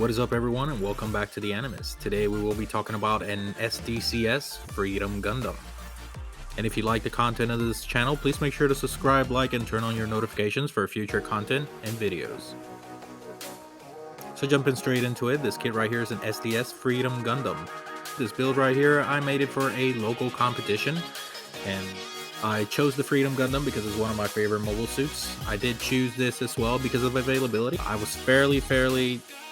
What is up, everyone, and welcome back to the Animous. Today we will be talking about an SDCS Freedom Gundam. And if you like the content of this channel, please make sure to subscribe, like, and turn on your notifications for future content and videos. So jumping straight into it, this kit right here is an SDS Freedom Gundam. This build right here, I made it for a local competition, and I chose the Freedom Gundam because it's one of my favorite mobile suits. I did choose this as well because of availability. I was fairly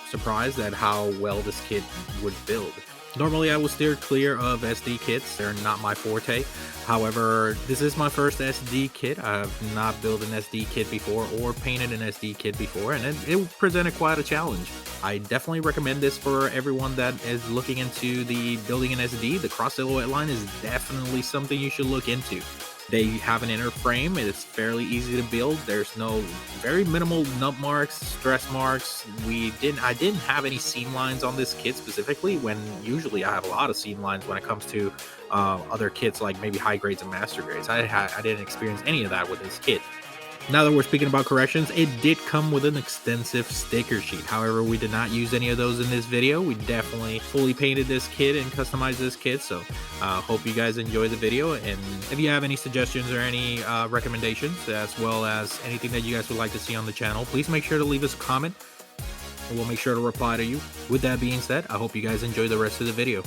surprised at how well this kit would build. Normally I will steer clear of SD kits, they're not my forte. However, this is my first SD kit. I have not built an SD kit before or painted an SD kit before, and it presented quite a challenge. I definitely recommend this for everyone that is looking into the building an SD. The cross silhouette line is definitely something you should look into. They have an inner frame, it's fairly easy to build. There's no very minimal nut marks, stress marks. I didn't have any seam lines on this kit specifically, when usually I have a lot of seam lines when it comes to other kits like maybe high grades and master grades. I didn't experience any of that with this kit. Now that we're speaking about corrections, it did come with an extensive sticker sheet. However, we did not use any of those in this video. We definitely fully painted this kit and customized this kit. So hope you guys enjoy the video. And if you have any suggestions or any recommendations, as well as anything that you guys would like to see on the channel, please make sure to leave us a comment and we'll make sure to reply to you. With that being said, I hope you guys enjoy the rest of the video.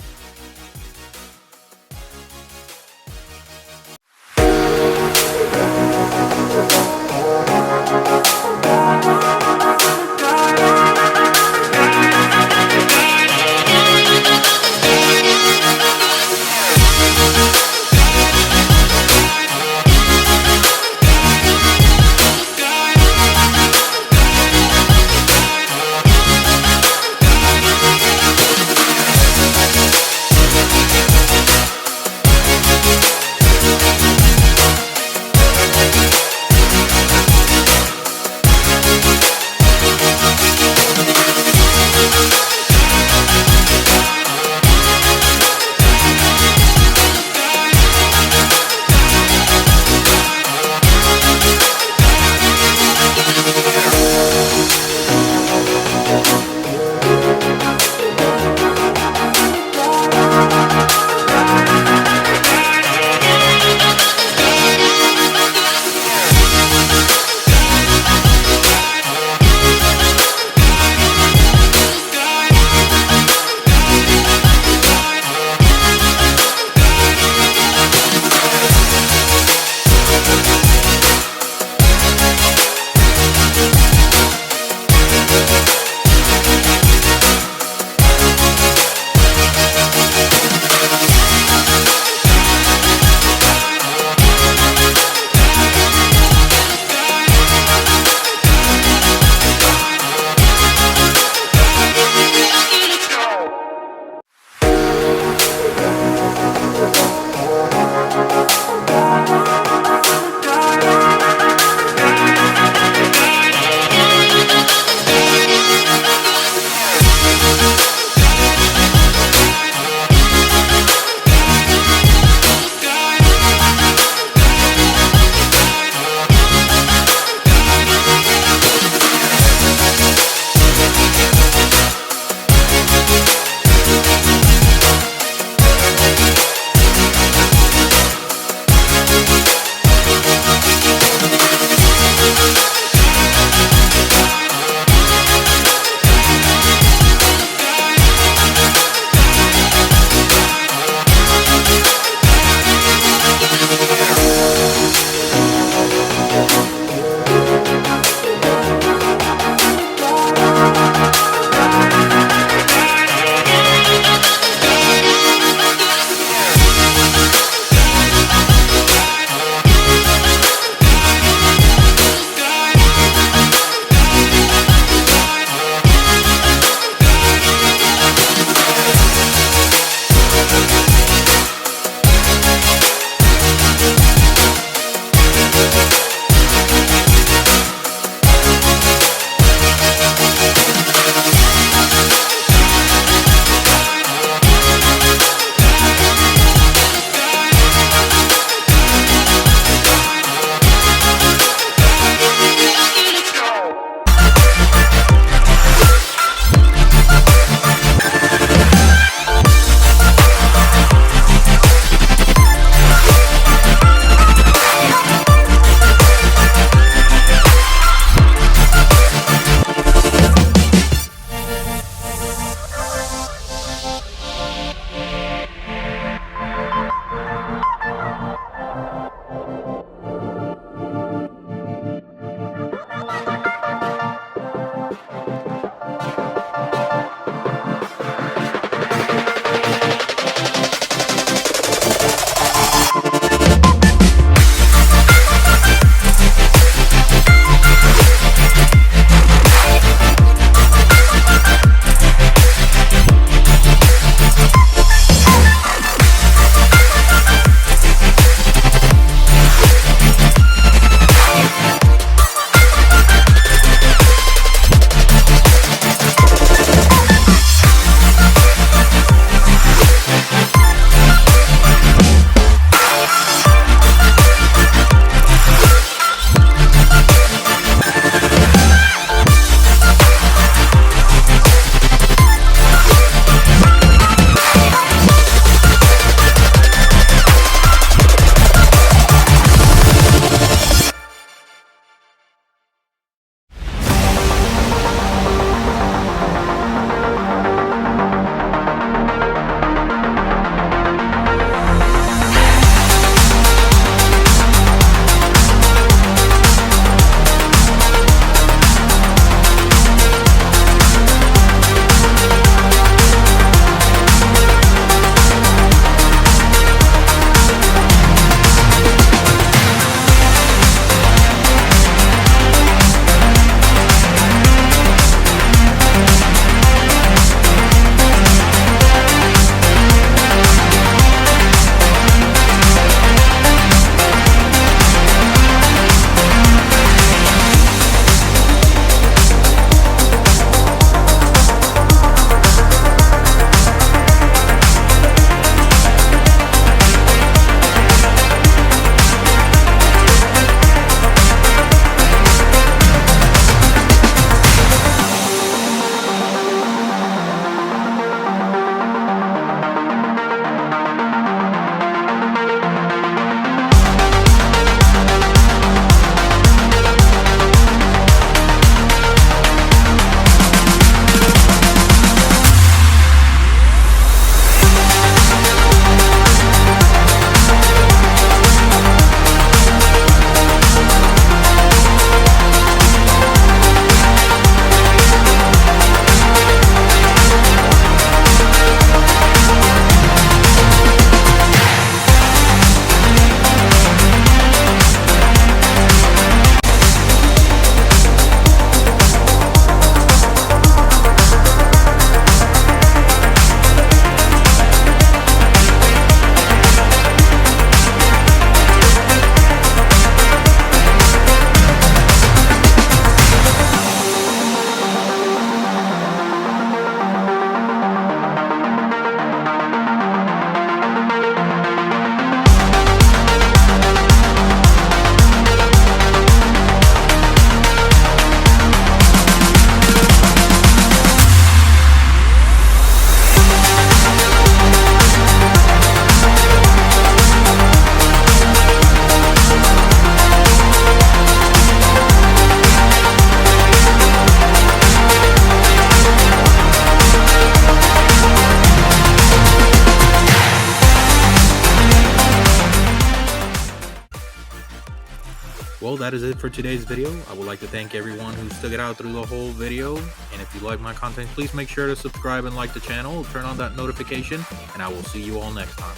Well, that is it for today's video. I would like to thank everyone who stuck it out through the whole video. And if you like my content, please make sure to subscribe and like the channel, turn on that notification, and I will see you all next time.